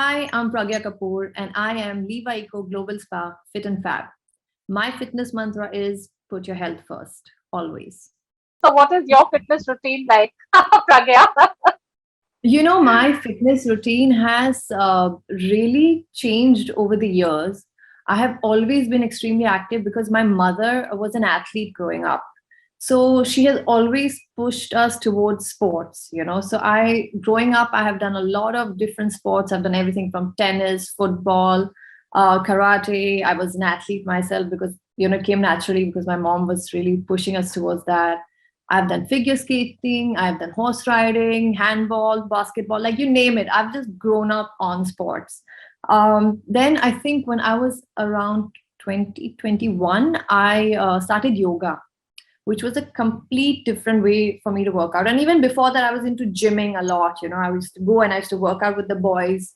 Hi, I'm Pragya Kapoor and I am Livaeco GlobalSpa Fit Fab. My fitness mantra is put your health first, always. So what is your fitness routine like, Pragya? My fitness routine has really changed over the years. I have always been extremely active because my mother was an athlete growing up. So she has always pushed us towards sports. So growing up, I have done a lot of different sports. I've done everything from tennis, football, karate. I was an athlete myself because, it came naturally because my mom was really pushing us towards that. I've done figure skating, I've done horse riding, handball, basketball, like you name it. I've just grown up on sports. Then I think when I was around 2021, I started yoga, which was a complete different way for me to work out. And even before that, I was into gymming a lot. I used to go and I used to work out with the boys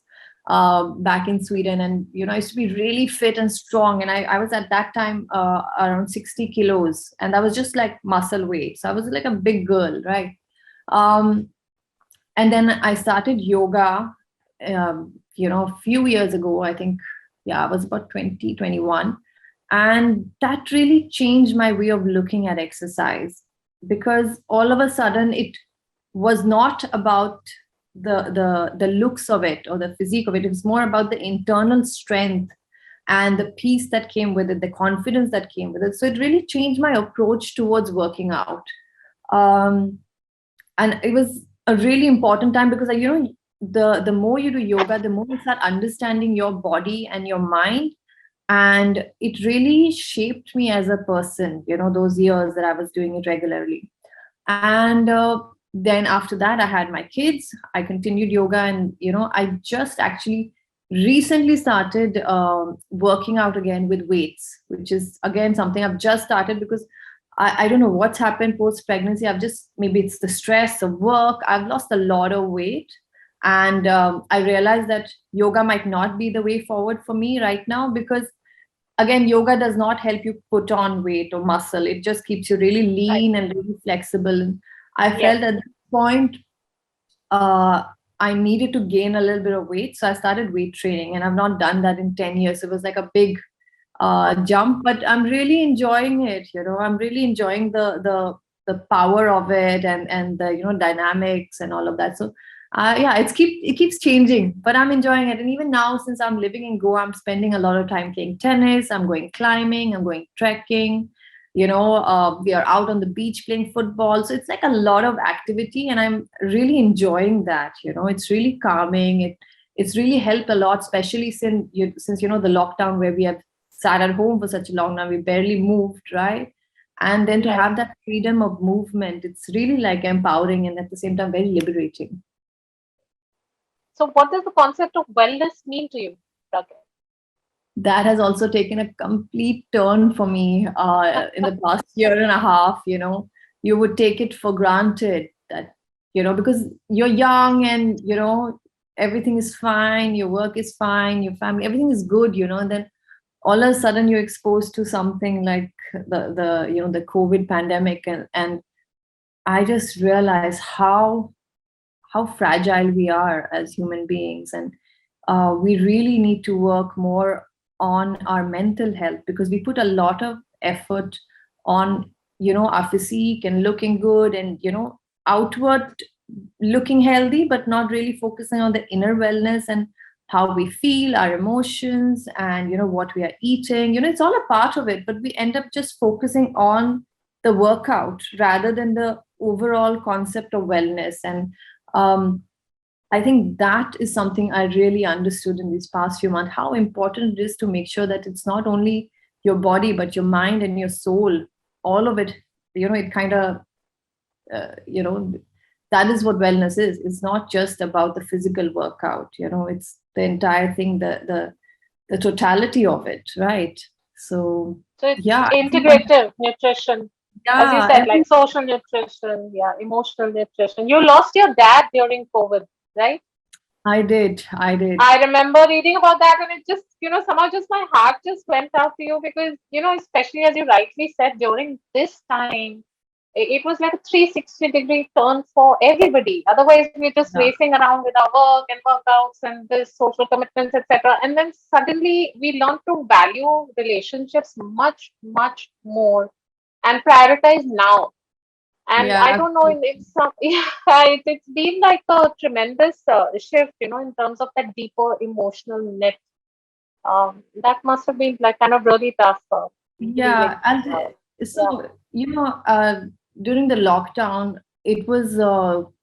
back in Sweden. And, I used to be really fit and strong. And I was at that time around 60 kilos. And that was just like muscle weight. So I was like a big girl, right? Um, and then I started yoga, a few years ago, I think, yeah, I was about 2021. And that really changed my way of looking at exercise because all of a sudden it was not about the looks of it or the physique of it. It was more about the internal strength and the peace that came with it, the confidence that came with it. So it really changed my approach towards working out. Um, and it was a really important time because the more you do yoga, the more you start understanding your body and your mind, and it really shaped me as a person, those years that I was doing it regularly. And then after that, I had my kids. I continued yoga, and I just actually recently started working out again with weights, which is again something I've just started because I don't know what's happened post pregnancy. I've just, maybe it's the stress of work. I've lost a lot of weight. And I realized that yoga might not be the way forward for me right now because, again, yoga does not help you put on weight or muscle. It just keeps you really Right. lean and really flexible. And I Yes. felt at this point uh, I needed to gain a little bit of weight. So I started weight training, and I've not done that in 10 years. It was like a big jump, but I'm really enjoying it. I'm really enjoying the power of it, and the dynamics and all of that. So yeah, it keeps changing, but I'm enjoying it. And even now, since I'm living in Goa, I'm spending a lot of time playing tennis. I'm going climbing. I'm going trekking. We are out on the beach playing football. So it's like a lot of activity, and I'm really enjoying that. It's really calming. It's really helped a lot, especially since the lockdown where we have sat at home for such a long time. We barely moved, right? And then to Right. have that freedom of movement, it's really like empowering and at the same time very liberating. So what does the concept of wellness mean to you, Pragya? That has also taken a complete turn for me in the past year and a half. You would take it for granted that, because you're young and everything is fine, your work is fine, your family, everything is good, and then all of a sudden you're exposed to something like the COVID pandemic, and I just realized how fragile we are as human beings, and we really need to work more on our mental health because we put a lot of effort on our physique and looking good and outward looking healthy, but not really focusing on the inner wellness and how we feel, our emotions, and what we are eating. It's all a part of it, but we end up just focusing on the workout rather than the overall concept of wellness. And um, I think that is something I really understood in these past few months, how important it is to make sure that it's not only your body, but your mind and your soul, all of it, it kind of, uh, you know, that is what wellness is. It's not just about the physical workout, it's the entire thing, the totality of it, right? So, So it's yeah, everyone, integrative nutrition, as you yeah, said, like social nutrition, yeah, emotional nutrition. You lost your dad during COVID, right? I did. I remember reading about that, and it just, somehow just my heart just went out to you because, especially as you rightly said, during this time, it was like a 360-degree turn for everybody. Otherwise, we're just Yeah. racing around with our work and workouts and the social commitments, etc. And then suddenly we learn to value relationships much, much more and prioritize now. And Yeah, I don't know absolutely. if some, yeah, it's been like a tremendous shift, in terms of that deeper emotional net. That must have been like kind of really tough Yeah, dealing. and Yeah. so during the lockdown, it was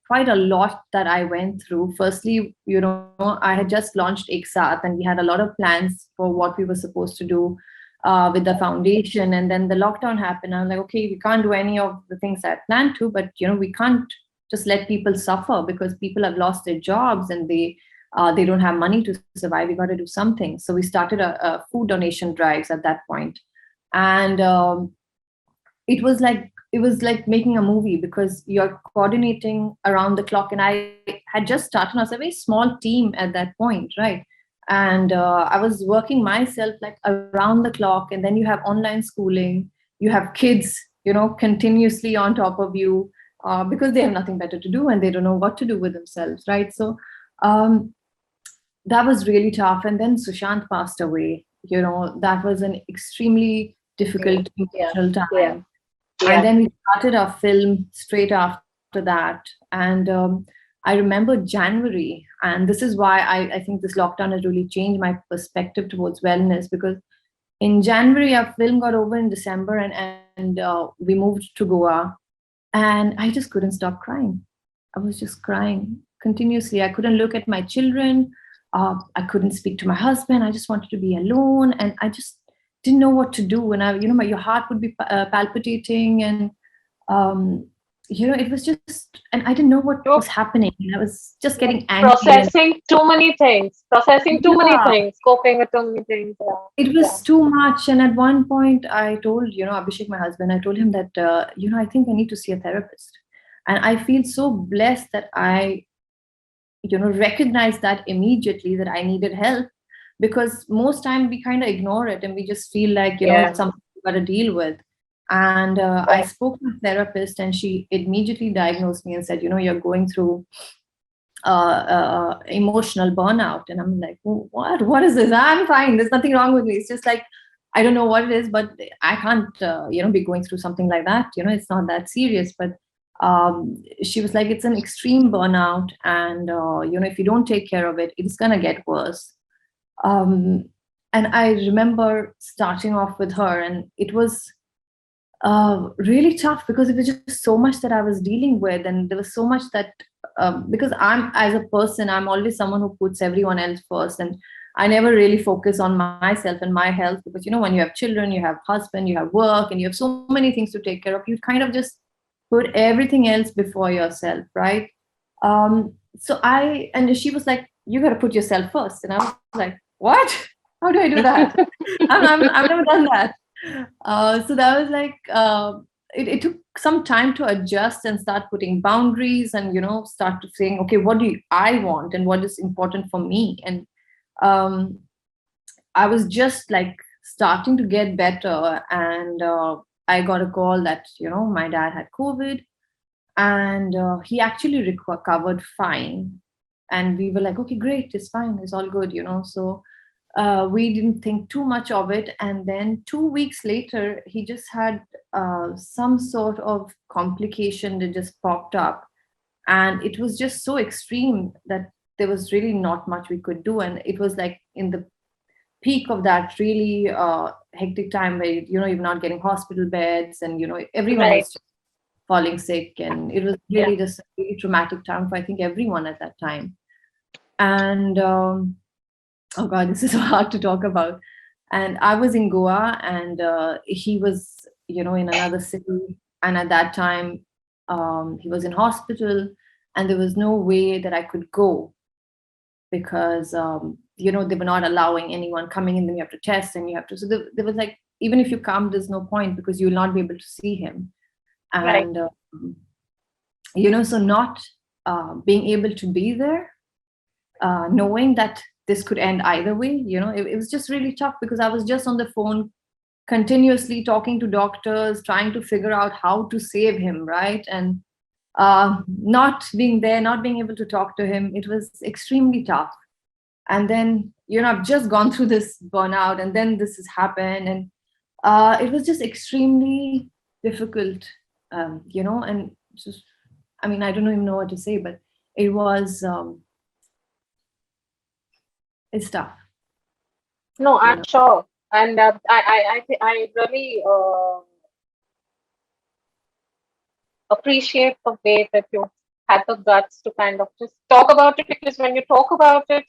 quite a lot that I went through. Firstly, I had just launched Iksat, and we had a lot of plans for what we were supposed to do with the foundation, and then the lockdown happened. I was like, okay, we can't do any of the things I planned to, but we can't just let people suffer because people have lost their jobs and they don't have money to survive. We got to do something. So we started a food donation drives at that point, and it was like making a movie because you're coordinating around the clock. And I had just started. I was a very small team at that point, right? And I was working myself like around the clock. And then you have online schooling, you have kids, continuously on top of you, because they have nothing better to do and they don't know what to do with themselves, right? So um, that was really tough. And then Sushant passed away. That was an extremely Yeah. difficult Yeah. emotional Yeah. time. And Yeah. then we started our film straight after that. And I remember January, and this is why I think this lockdown has really changed my perspective towards wellness, because in January our film got over in December, and we moved to Goa, and I just couldn't stop crying. I was just crying continuously. I couldn't look at my children. I couldn't speak to my husband. I just wanted to be alone, and I just didn't know what to do. And your heart would be palpitating, and um, it was just, and I didn't know what You was were happening. And I was just getting angry, and processing too many things, processing too many yeah, things, coping with too many things. Yeah. it Yeah. was too much. And at one point, I told Abhishek, my husband, I told him that I think I need to see a therapist. And I feel so blessed that I recognize that immediately, that I needed help, because most time we kind of ignore it and we just feel like Yeah. it's something we got to deal with. And I Right. spoke to a therapist, and she immediately diagnosed me and said, you're going through emotional burnout. And I'm like, what is this? I'm fine, there's nothing wrong with me. It's just like, I don't know what it is, but I can't be going through something like that. It's not that serious. But she was like, it's an extreme burnout, and if you don't take care of it, it's going to get worse. um, and I remember starting off with her, and it was really tough because it was just so much that I was dealing with. And there was so much that, because I'm, as a person, I'm always someone who puts everyone else first. And I never really focus on myself and my health, because, when you have children, you have husband, you have work, and you have so many things to take care of, you kind of just put everything else before yourself, right? And she was like, you got to put yourself first. And I was like, what? How do I do that? I've never done that. So that was like, it took some time to adjust and start putting boundaries, and start to saying, okay, what do I want and what is important for me. And um, I was just like starting to get better, and I got a call that my dad had COVID, and he actually recovered fine. And we were like, okay, great, it's fine, it's all good. So we didn't think too much of it. And then 2 weeks later, he just had some sort of complication that just popped up. And it was just so extreme that there was really not much we could do. And it was like in the peak of that really hectic time where, you're not getting hospital beds, and, everyone Right. was falling sick. And it was Yeah. really just a really traumatic time for, I think, everyone at that time. And oh God, this is so hard to talk about. And I was in Goa, and he was, in another city. And at that time, he was in hospital, and there was no way that I could go, because, they were not allowing anyone coming in. Then you have to test, and you have to. So there was like, even if you come, there's no point, because you will not be able to see him. Right. And so not being able to be there, knowing that this could end either way. It was just really tough, because I was just on the phone continuously talking to doctors, trying to figure out how to save him, right? And not being there, not being able to talk to him, it was extremely tough. And then, I've just gone through this burnout, and then this has happened, and it was just extremely difficult, and just, I mean, I don't even know what to say, but it was, it's tough. No, I'm sure. And I really appreciate the way that you had the guts to kind of just talk about it, because when you talk about it,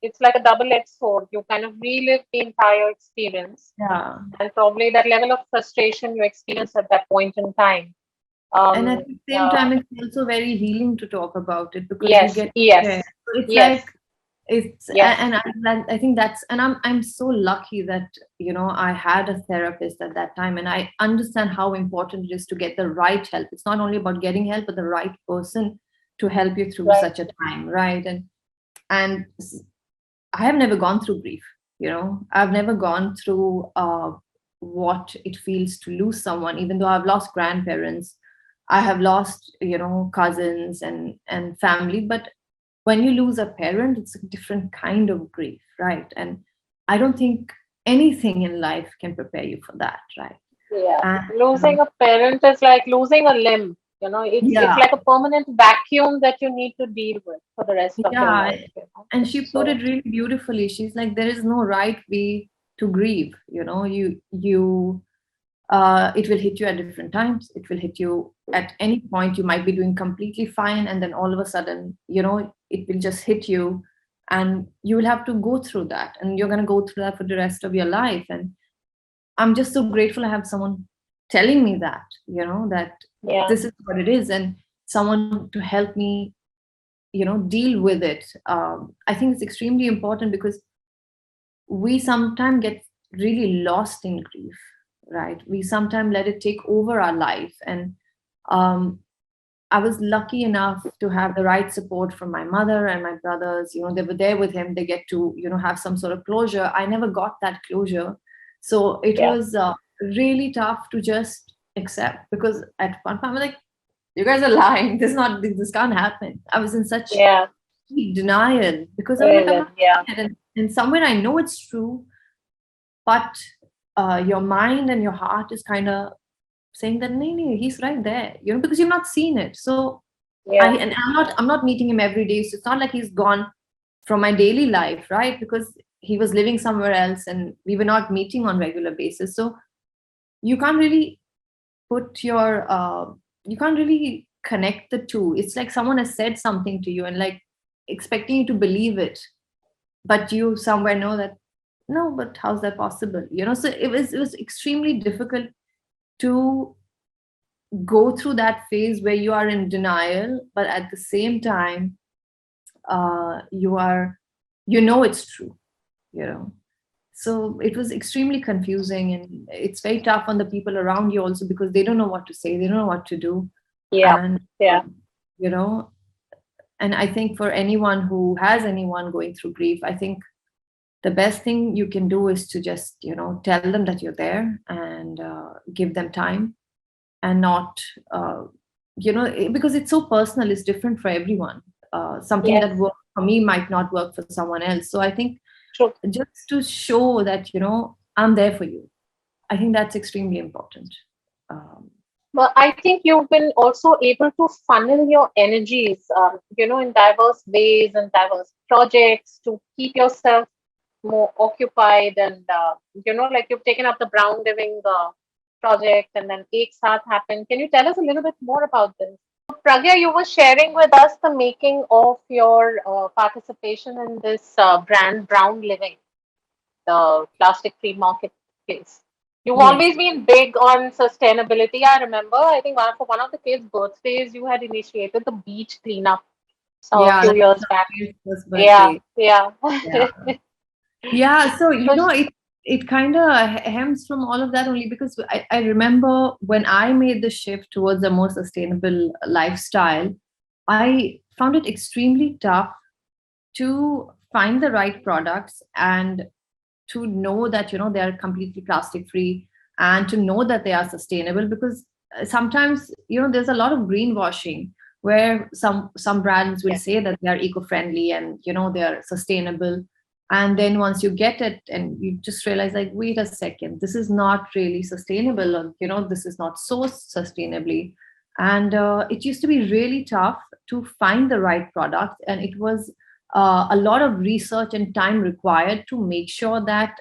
it's like a double-edged sword. You kind of relive the entire experience, Yeah. and probably that level of frustration you experienced at that point in time. And at the same time, it's also very healing to talk about it, because you get there. So it's like, and I think that's, and I'm so lucky that I had a therapist at that time, and I understand how important it is to get the right help. It's not only about getting help, but the right person to help you through such a time, right? And I have never gone through grief. I've never gone through what it feels to lose someone. Even though I've lost grandparents, I have lost cousins and family, but when you lose a parent, it's a different kind of grief, right? And I don't think anything in life can prepare you for that, right? Yeah. And, losing a parent is like losing a limb. It's like a permanent vacuum that you need to deal with for the rest of your life. And she put it really beautifully. She's like, there is no right way to grieve. It will hit you at different times. It will hit you at any point. You might be doing completely fine, and then all of a sudden, it will just hit you, and you will have to go through that, and you're going to go through that for the rest of your life. And I'm just so grateful I have someone telling me that, that this is what it is, and someone to help me, deal with it. I think it's extremely important, because we sometimes get really lost in grief, right? We sometimes let it take over our life. And I was lucky enough to have the right support from my mother and my brothers. They were there with him. They get to have some sort of closure. I never got that closure, so it was really tough to just accept, because at one point I was like, you guys are lying, this can't happen. I was in such deep denial, because I'm like, I'm not and somewhere I know it's true, but your mind and your heart is kind of saying that no, he's right there, because you've not seen it. So I'm not meeting him every day, so it's not like he's gone from my daily life, right? Because he was living somewhere else, and we were not meeting on regular basis. So you can't really you can't really connect the two. It's like someone has said something to you and like expecting you to believe it, but you somewhere know that no, but how's that possible? So it was extremely difficult to go through that phase where you are in denial, but at the same time it's true. So it was extremely confusing, and it's very tough on the people around you also, because they don't know what to say, they don't know what to do. And and I think for anyone who has anyone going through grief, I think the best thing you can do is to just tell them that you're there, and give them time, and not because it's so personal, it's different for everyone. Something that worked for me might not work for someone else. So I think just to show that I'm there for you, I think that's extremely important. Well, I think you've been also able to funnel your energies, in diverse ways and diverse projects to keep yourself more occupied. And, like you've taken up the brown living project, and then Ek Saath happened. Can you tell us a little bit more about this? Pragya, you were sharing with us the making of your participation in this brand Brown Living, the plastic-free marketplace. You've always been big on sustainability. I remember, I think for one of the kids' birthdays, you had initiated the beach cleanup a few years back. Yeah. So it kind of hems from all of that, only because I remember when I made the shift towards a more sustainable lifestyle, I found it extremely tough to find the right products and to know that, they are completely plastic free, and to know that they are sustainable. Because sometimes, there's a lot of greenwashing, where some brands will Yes. say that they are eco-friendly and, they are sustainable. And then once you get it, and you just realize, like, wait a second, this is not really sustainable, or, this is not sourced sustainably. And it used to be really tough to find the right product, and it was a lot of research and time required to make sure that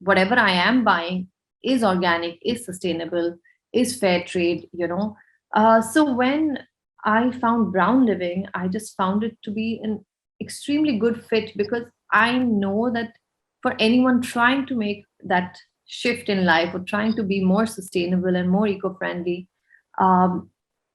whatever I am buying is organic, is sustainable, is fair trade. So when I found Brown Living, I just found it to be an extremely good fit, because I know that for anyone trying to make that shift in life, or trying to be more sustainable and more eco-friendly, um,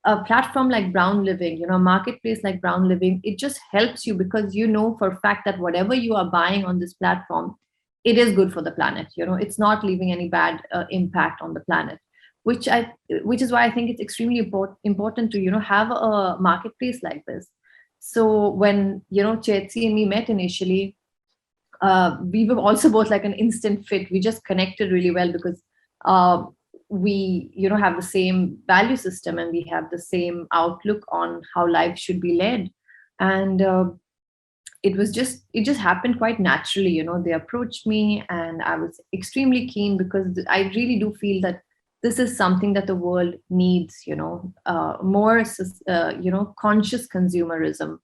a platform like Brown Living, a marketplace like Brown Living, it just helps you, because you know for a fact that whatever you are buying on this platform, it is good for the planet. It's not leaving any bad impact on the planet, which I which is why I think it's extremely important to have a marketplace like this. So when Chetsi and me met initially, we were also both like an instant fit. We just connected really well, because uh, we have the same value system, and we have the same outlook on how life should be led. And it just happened quite naturally. They approached me, and I was extremely keen, because I really do feel that this is something that the world needs. More conscious consumerism,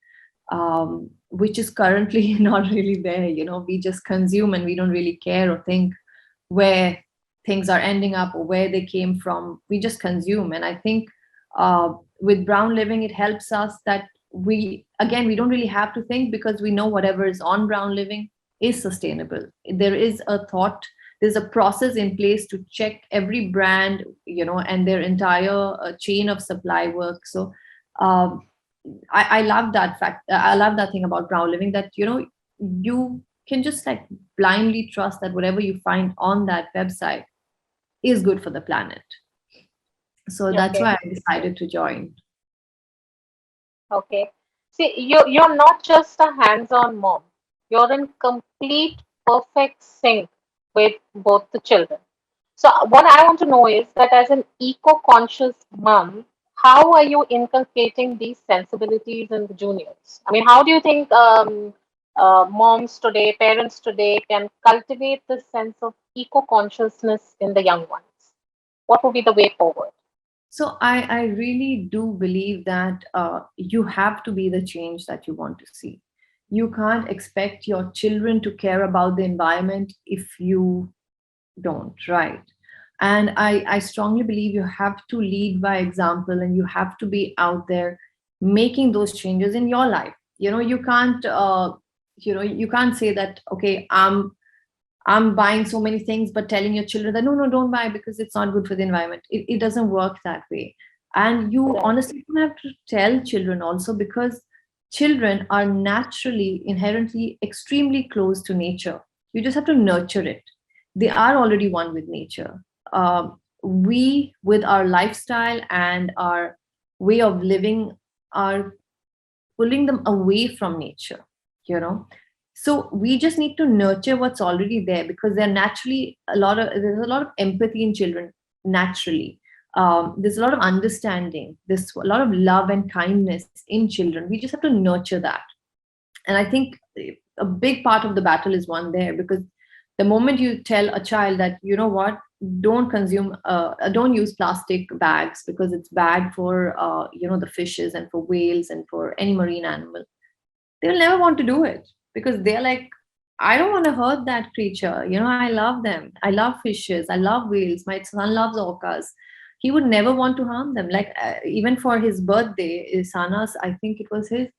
which is currently not really there. We just consume, and we don't really care or think where things are ending up, or where they came from. We just consume. And I think with Brown Living, it helps us that we don't really have to think, because we know whatever is on Brown Living is sustainable. There is a thought, there's a process in place to check every brand, and their entire chain of supply work. So um, I love that fact. I love that thing about Brown Living, that you can just like blindly trust that whatever you find on that website is good for the planet. So that's Okay. why I decided to join. Okay. See, you're not just a hands-on mom. You're in complete perfect sync with both the children. So what I want to know is that as an eco-conscious mom, how are you inculcating these sensibilities in the juniors? I mean, how do you think moms today, parents today can cultivate this sense of eco-consciousness in the young ones? What would be the way forward? So I really do believe that you have to be the change that you want to see. You can't expect your children to care about the environment if you don't, right? And I strongly believe you have to lead by example, and you have to be out there making those changes in your life. You can't say that, okay, I'm buying so many things, but telling your children that, no, no, don't buy, because it's not good for the environment. It doesn't work that way. And you Right. honestly don't have to tell children also, because children are naturally, inherently extremely close to nature. You just have to nurture it. They are already one with nature. We, with our lifestyle and our way of living, are pulling them away from nature, you know so we just need to nurture what's already there, because there's a lot of empathy in children naturally. There's a lot of understanding, there's a lot of love and kindness in children. We just have to nurture that. And I think a big part of the battle is won there, because the moment you tell a child that, what, don't use plastic bags, because it's bad for the fishes and for whales and for any marine animal, they'll never want to do it, because they're like, I don't want to hurt that creature. I love them. I love fishes. I love whales. My son loves orcas. He would never want to harm them. Like, even for his birthday, Sana's, I think it was his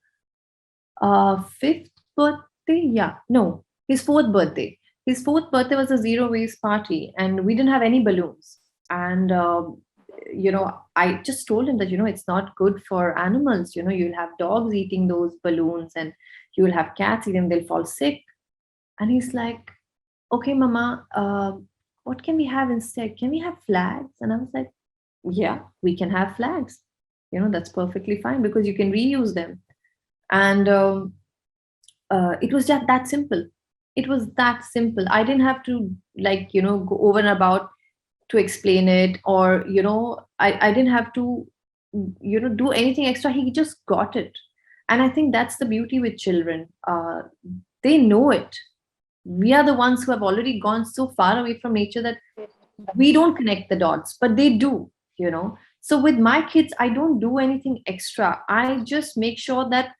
fifth birthday. Yeah, no, his fourth birthday. His fourth birthday was a zero waste party, and we didn't have any balloons. And I just told him that it's not good for animals. You'll have dogs eating those balloons, and you'll have cats eating. They'll fall sick. And he's like, "Okay, Mama, what can we have instead? Can we have flags?" And I was like, "Yeah, we can have flags. That's perfectly fine, because you can reuse them." And it was just that simple. It was that simple. I didn't have to, like, go over and about to explain it, or I didn't have to do anything extra. He just got it. And I think that's the beauty with children. They know it. We are the ones who have already gone so far away from nature that we don't connect the dots, but they do. So with my kids, I don't do anything extra. I just make sure that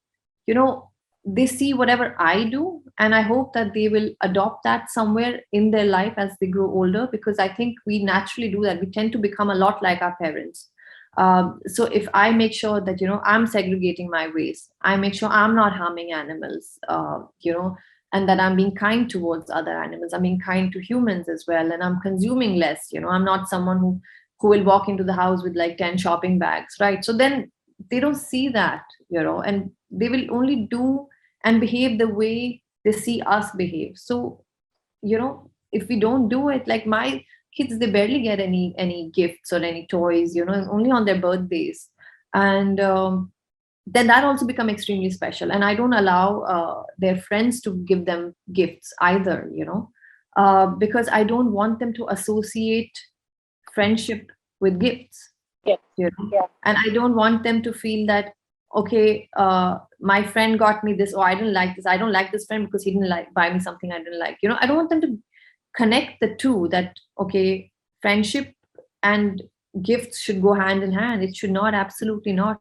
you know they see whatever I do, and I hope that they will adopt that somewhere in their life as they grow older, because I think we naturally do that. We tend to become a lot like our parents. So if I make sure that I'm segregating my waste, I make sure I'm not harming animals, and that I'm being kind towards other animals, I'm being kind to humans as well, and I'm consuming less. I'm not someone who will walk into the house with like 10 shopping bags, right? So then they don't see that, and they will only do and behave the way they see us behave. So if we don't do it, like my kids, they barely get any gifts or any toys, only on their birthdays. And then that also become extremely special, and I don't allow their friends to give them gifts either, because I don't want them to associate friendship with gifts. Yes. Yeah. And I don't want them to feel that, okay, my friend got me this, or I didn't like this, I don't like this friend because he didn't like buy me something I didn't like. I don't want them to connect the two, that okay, friendship and gifts should go hand in hand. It should not, absolutely not.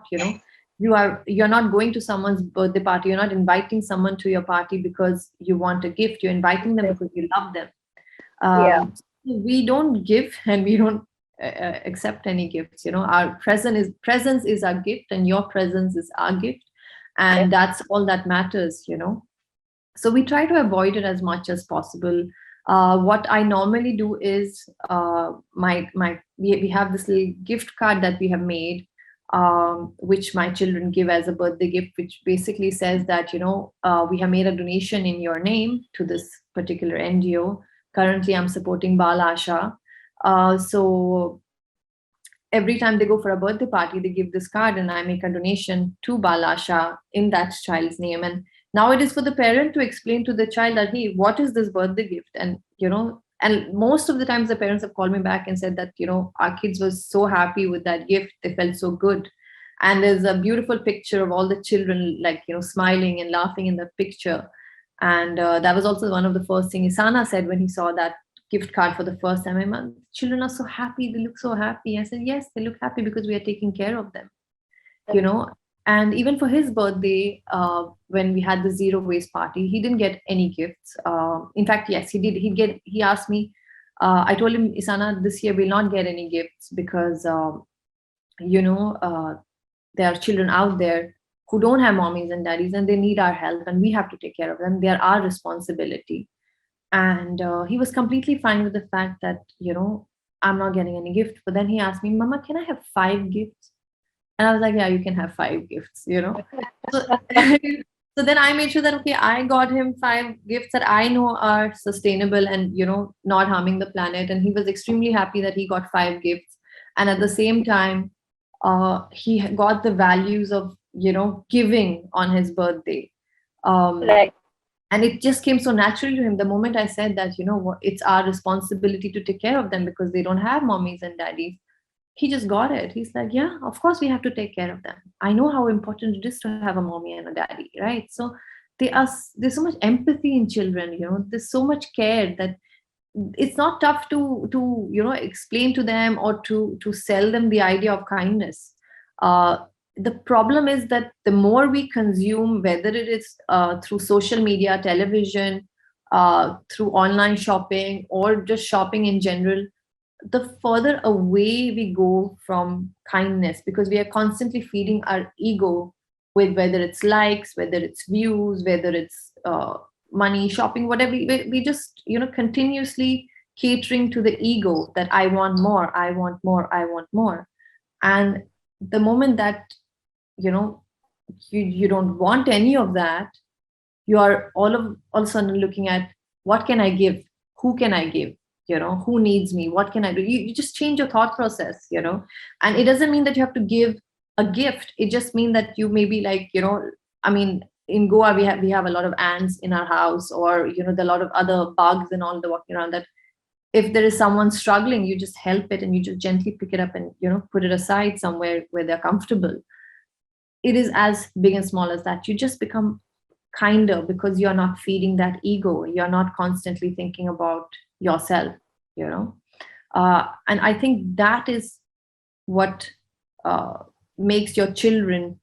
You're not going to someone's birthday party, you're not inviting someone to your party because you want a gift, you're inviting them because you love them. Yeah. We don't give and we don't accept any gifts. Our presence is our gift, and your presence is our gift, and that's all that matters. So we try to avoid it as much as possible. What I normally do is, we have this little gift card that we have made, which my children give as a birthday gift, which basically says that we have made a donation in your name to this particular NGO. Currently, I'm supporting Bal Asha. So every time they go for a birthday party, they give this card, and I make a donation to Bal Asha in that child's name. And now it is for the parent to explain to the child that, hey, what is this birthday gift? And and most of the times the parents have called me back and said that our kids were so happy with that gift, they felt so good. And there's a beautiful picture of all the children, like smiling and laughing in the picture. And that was also one of the first things Isana said when he saw that gift card for the first time. My children are so happy, they look so happy. I said, yes, they look happy because we are taking care of them. And even for his birthday, when we had the zero waste party, he didn't get any gifts. In fact, yes, he did. He asked me, I told him, Isana, this year we'll not get any gifts because, there are children out there who don't have mommies and daddies, and they need our help, and we have to take care of them. They are our responsibility. And he was completely fine with the fact that, I'm not getting any gift. But then he asked me, Mama, can I have 5 gifts? And I was like, yeah, you can have 5 gifts, So, so then I made sure that, okay, I got him 5 gifts that I know are sustainable and, not harming the planet. And he was extremely happy that he got 5 gifts. And at the same time, he got the values of, giving on his birthday. Right. And it just came so naturally to him. The moment I said that, it's our responsibility to take care of them because they don't have mommies and daddies, he just got it. He's like, yeah, of course we have to take care of them. I know how important it is to have a mommy and a daddy, right? So there's so much empathy in children, there's so much care that it's not tough to explain to them or to sell them the idea of kindness. The problem is that the more we consume, whether it is through social media, television, through online shopping, or just shopping in general, the further away we go from kindness, because we are constantly feeding our ego with whether it's likes, whether it's views, whether it's money, shopping, whatever. We just continuously catering to the ego that I want more, I want more, I want more. And the moment that you don't want any of that, you are all of a sudden looking at, what can I give, who can I give, who needs me, what can I do. You just change your thought process. And it doesn't mean that you have to give a gift. It just means that you maybe, like, I mean, in Goa, we have a lot of ants in our house, or there are a lot of other bugs and all the walking around, that if there is someone struggling, you just help it and you just gently pick it up and put it aside somewhere where they're comfortable. It is as big and small as that. You just become kinder because you're not feeding that ego. You're not constantly thinking about yourself, you know. And I think that is what makes your children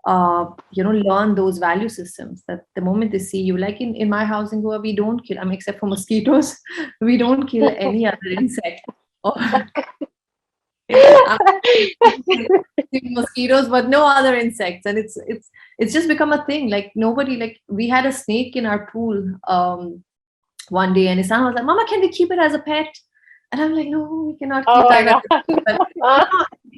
learn those value systems, that the moment they see you, like in my house in Goa, we don't kill, I mean, except for mosquitoes, we don't kill any other insect. Or, mosquitoes, but no other insects. And it's just become a thing. Like nobody, like we had a snake in our pool one day, and his son was like, "Mama, can we keep it as a pet?" And I'm like, "No, we cannot keep that as a pet." But,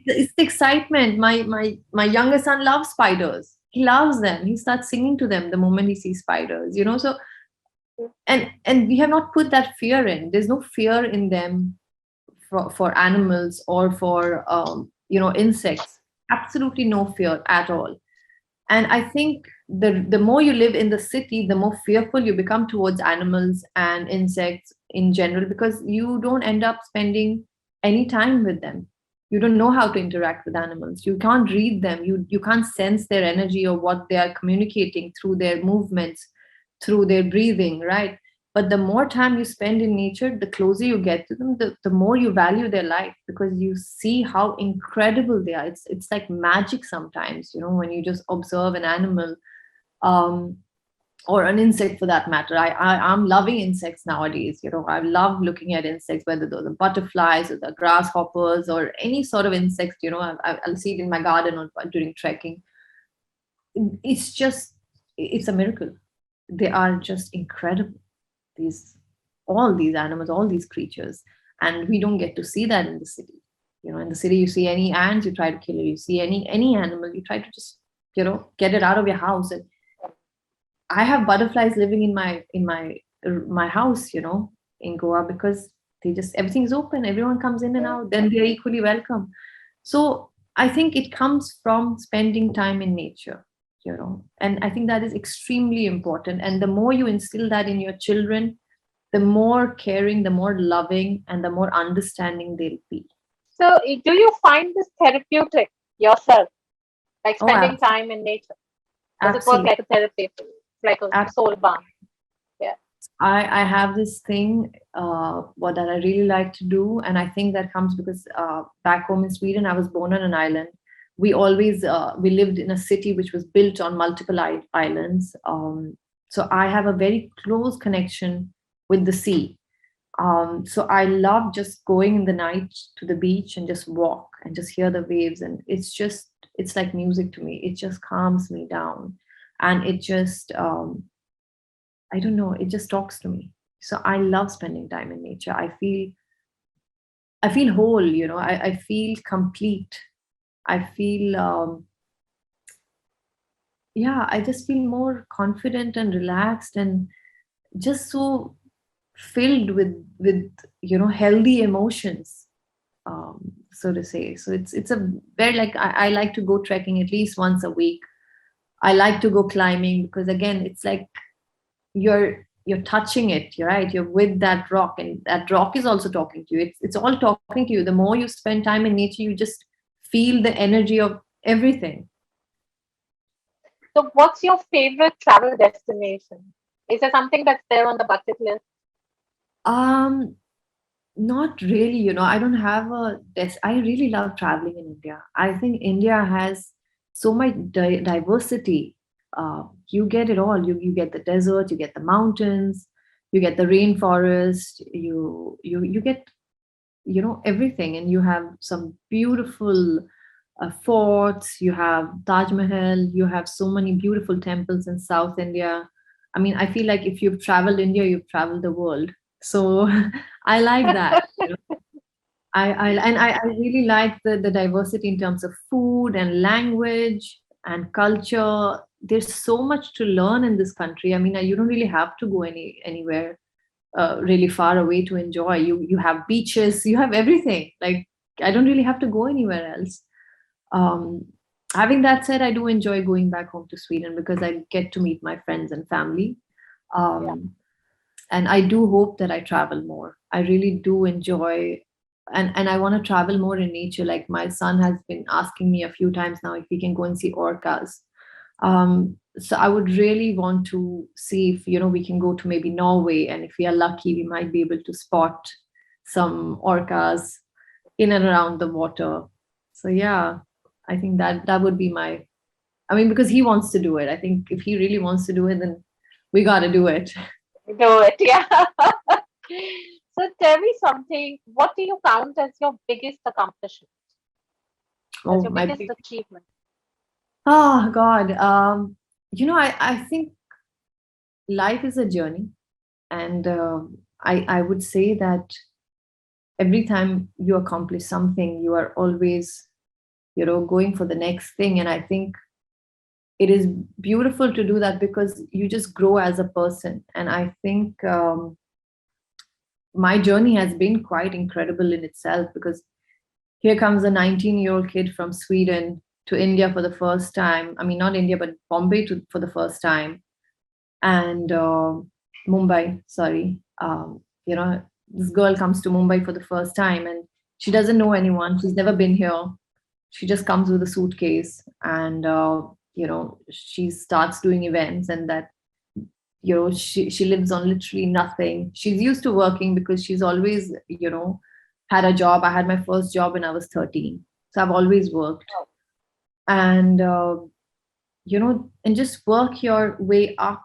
it's the excitement. My youngest son loves spiders. He loves them. He starts singing to them the moment he sees spiders. So and we have not put that fear in. There's no fear in them for animals or for insects. Absolutely no fear at all. And I think the more you live in the city, the more fearful you become towards animals and insects in general, because you don't end up spending any time with them. You don't know how to interact with animals. You can't read them. You can't sense their energy or what they are communicating through their movements, through their breathing, right? But the more time you spend in nature, the closer you get to them, the more you value their life, because you see how incredible they are. It's like magic sometimes, when you just observe an animal, or an insect for that matter. I'm loving insects nowadays. I love looking at insects, whether those are butterflies or the grasshoppers or any sort of insects. I'll see it in my garden or during trekking. It's a miracle. They are just incredible. All these animals, all these creatures, and we don't get to see that in the city. In the city, you see any ants, you try to kill it. You see any animal, you try to just get it out of your house. And I have butterflies living in my house, in Goa, because everything's open, everyone comes in and out, then they're equally welcome. So I think it comes from spending time in nature. And I think that is extremely important. And the more you instill that in your children, the more caring, the more loving, and the more understanding they'll be. So do you find this therapeutic yourself, like spending time in nature? Does it work like a therapy for you? Like a soul balm? Yeah. I have this thing what that I really like to do, and I think that comes because back home in Sweden, I was born on an island. We always we lived in a city which was built on multiple islands. So I have a very close connection with the sea. So I love just going in the night to the beach and just walk and just hear the waves, and it's like music to me. It just calms me down, and it just I don't know, it just talks to me. So I love spending time in nature. I feel whole. I feel complete. I feel I just feel more confident and relaxed, and just so filled with healthy emotions, so to say. So it's a very, like, I like to go trekking at least once a week. I like to go climbing, because again, it's like you're touching it, you're right, you're with that rock, and that rock is also talking to you. It's all talking to you. The more you spend time in nature, you just feel the energy of everything. So what's your favorite travel destination? Is there something that's there on the bucket list? Not really. I don't have I really love traveling in India. I think India has so much diversity. You get it all. You get the desert, you get the mountains, you get the rainforest, you get everything, and you have some beautiful forts. You have Taj Mahal. You have so many beautiful temples in South India. I mean, I feel like if you've traveled India, you've traveled the world. So I like that. I really like the diversity in terms of food and language and culture. There's so much to learn in this country. I mean, you don't really have to go anywhere really far away to enjoy. You have beaches, you have everything. Like, I don't really have to go anywhere else. Having that said, I do enjoy going back home to Sweden because I get to meet my friends and family. Yeah. Um, and I do hope that I travel more. I really do enjoy, and I want to travel more in nature. Like my son has been asking me a few times now if we can go and see orcas. So I would really want to see if we can go to maybe Norway, and if we are lucky, we might be able to spot some orcas in and around the water. So yeah, I think that would be my. I mean, because he wants to do it. I think if he really wants to do it, then we got to do it. Do it, yeah. So tell me something. What do you count as your biggest accomplishment, as Oh your my biggest big. achievement? Oh God. I think life is a journey, and I would say that every time you accomplish something, you are always going for the next thing, and I think it is beautiful to do that because you just grow as a person. And I think my journey has been quite incredible in itself, because here comes a 19-year-old kid from Sweden to India for the first time. I mean, not India, but Bombay for the first time, and Mumbai, sorry. This girl comes to Mumbai for the first time, and she doesn't know anyone. She's never been here. She just comes with a suitcase, and she starts doing events, and that she lives on literally nothing. She's used to working because she's always had a job. I had my first job when I was 13, so I've always worked. And and just work your way up,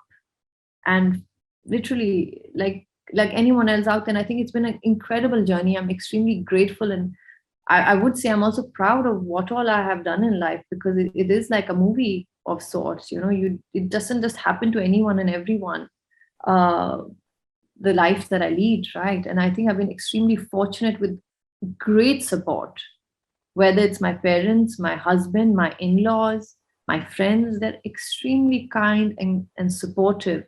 and literally like anyone else out there. And I think it's been an incredible journey. I'm extremely grateful, and I would say I'm also proud of what all I have done in life, because it is like a movie of sorts. It doesn't just happen to anyone and everyone. uh, the life that I lead, right? And I think I've been extremely fortunate with great support, whether it's my parents, my husband, my in-laws, my friends. They're extremely kind and supportive.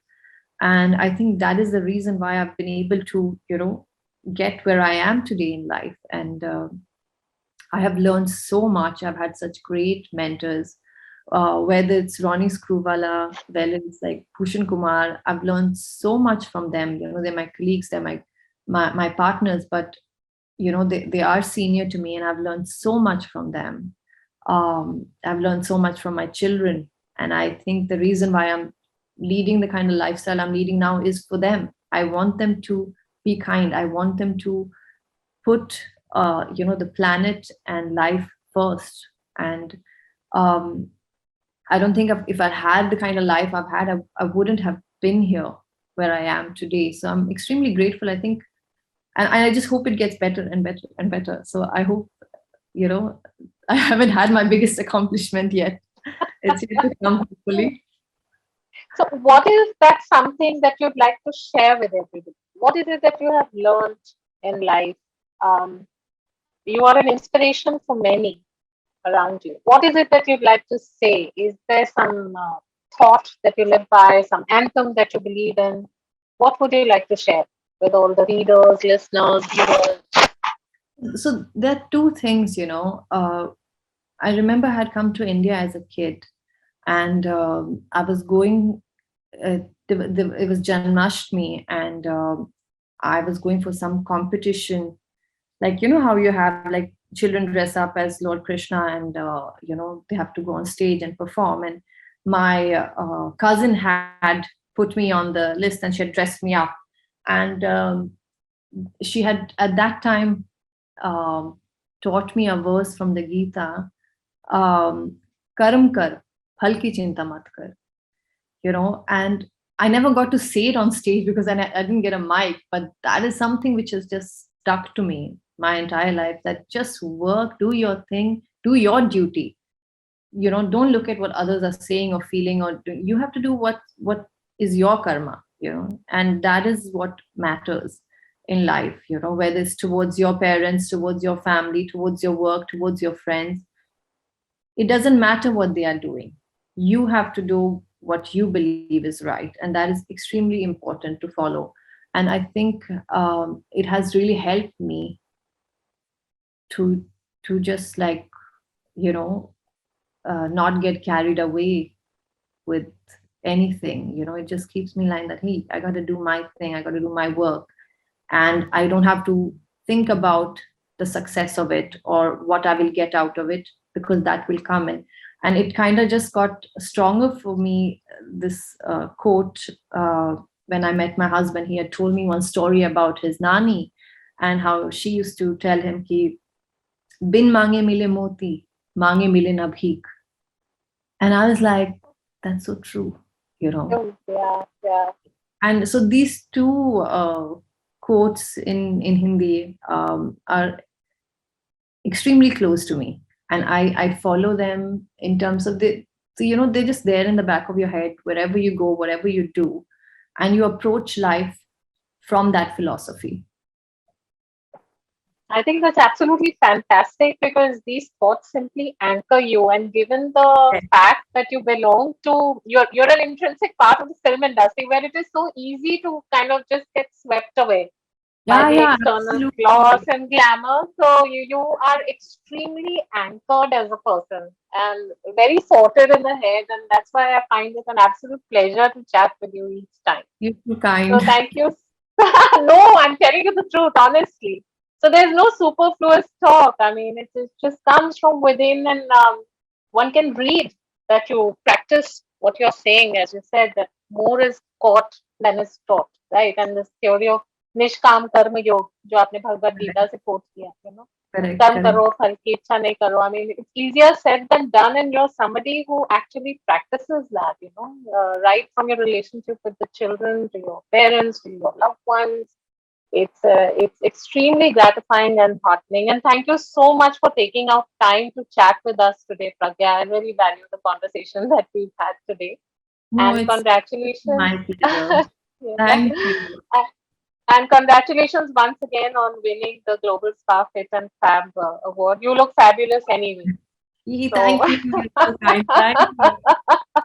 And I think that is the reason why I've been able to get where I am today in life. And I have learned so much. I've had such great mentors, whether it's Ronnie Screwvala, whether it's like Bhushan Kumar. I've learned so much from them. They're my colleagues, they're my partners, but they are senior to me, and I've learned so much from them. I've learned so much from my children, and I think the reason why I'm leading the kind of lifestyle I'm leading now is for them. I want them to be kind. I want them to put the planet and life first. And um, I don't think if I had the kind of life I've had, I wouldn't have been here where I am today. So I'm extremely grateful. I think, and I just hope it gets better and better and better. So I hope, you know, I haven't had my biggest accomplishment yet. It's yet to come, hopefully. So, what is that something that you'd like to share with everybody? What is it that you have learned in life? Um, you are an inspiration for many around you. What is it that you'd like to say? Is there some thought that you live by, some anthem that you believe in? What would you like to share with all the readers, listeners, viewers? So there are two things, I remember I had come to India as a kid, and I was going, it was Janmashtami, and I was going for some competition. Like, how you have like children dress up as Lord Krishna, and they have to go on stage and perform. And my cousin had put me on the list, and she had dressed me up. And she had at that time um, taught me a verse from the Gita, um, Karam kar, phal ki chinta mat kar. And I never got to say it on stage because I didn't get a mic, but that is something which has just stuck to me my entire life, that just work, do your thing, do your duty. Don't look at what others are saying or feeling, or you have to do what is your karma, and that is what matters in life, whether it's towards your parents, towards your family, towards your work, towards your friends. It doesn't matter what they are doing. You have to do what you believe is right, and that is extremely important to follow. And I think it has really helped me to just like you know not get carried away with anything. It just keeps me like that. Hey, I got to do my thing. I got to do my work, and I don't have to think about the success of it or what I will get out of it, because that will come in. And it kind of just got stronger for me. This quote, when I met my husband, he had told me one story about his nani and how she used to tell him ki bin mange mile moti, mange mile na bhik. And I was like, that's so true. Oh, yeah, yeah. And so these two quotes in Hindi are extremely close to me, and I follow them in terms of the. So they're just there in the back of your head wherever you go, whatever you do, and you approach life from that philosophy. I think that's absolutely fantastic because these thoughts simply anchor you. And given the fact that you belong to, you're an intrinsic part of the film industry where it is so easy to kind of just get swept away by Yeah, the yeah, external flaws absolutely. and glamour. So you are extremely anchored as a person and very sorted in the head. And that's why I find it an absolute pleasure to chat with you each time. You're too So kind. thank you. No, I'm telling you the truth, honestly. So there's no superfluous talk. I mean, it just comes from within, and one can read that you practice what you're saying. As you said, that more is caught than is taught, right? And this theory of निष्काम कर्म योग जो आपने भगवत गीता से quote किया, Correct, कर्म correct. करो फल की इच्छा नहीं करो. I mean, it's easier said than done, and you're somebody who actually practices that, right from your relationship with the children to your parents to your loved ones. It's extremely gratifying and heartening. And thank you so much for taking out time to chat with us today, Pragya. I really value the conversation that we've had today. No, And it's congratulations. my pleasure. Thank you. And congratulations once again on winning the Global Spa Fit and Fab award. You look fabulous anyway. So Thank you. You're so kind. Thank you.